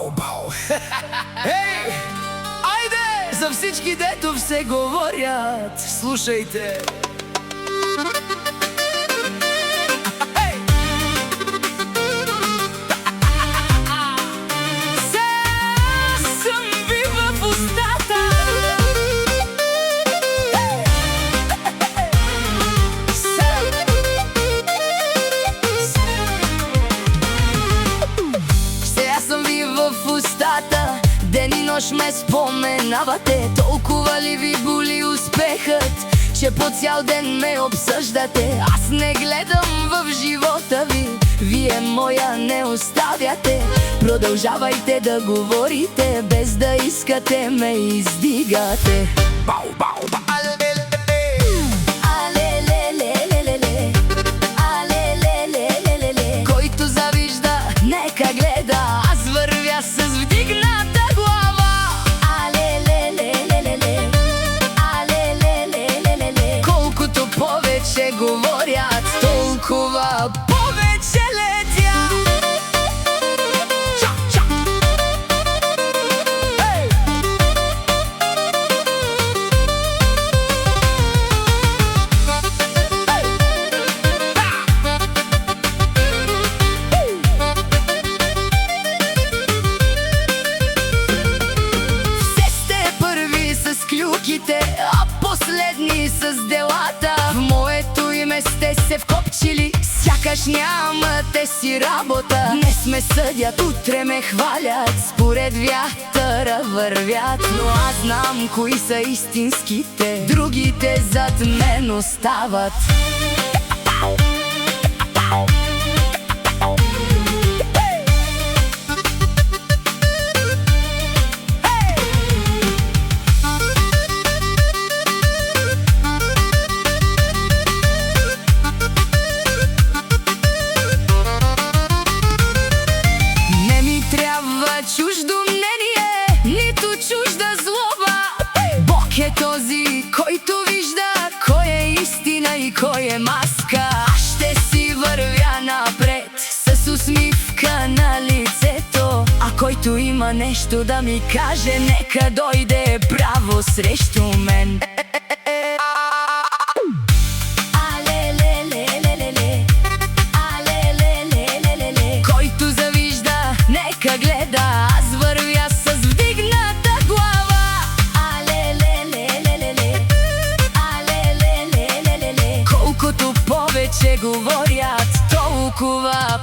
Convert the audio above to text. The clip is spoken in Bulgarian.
бау. Ей, айде! За всички, дето все говорят, слушайте. В устата ден и нощ ме споменавате. Толкова ли ви боли успехът, че по цял ден ме обсъждате? Аз не гледам в живота ви, вие моя не оставяте. Продължавайте да говорите, без да искате ме издигате. Бау, бау, бау. Който завижда, нека гледа, аз вървя с вдигната глава. Колкото повече говорят, толкова повече летя. А последни с делата. В моето име сте се вкопчили, сякаш нямате си работа. Днес ме съдят, утре ме хвалят, според вятъра вървят. Но аз знам кои са истинските, другите зад мен остават. Чуждо мнение, нито чужда злоба. Бог е този, който вижда кой е истина и кой е маска. Аз ще си вървя напред с усмивка на лицето, а който има нещо да ми каже, нека дойде право срещу мен. Който завижда, нека гледа, аз вървя с вдигната глава. Колкото повече говорят, толкова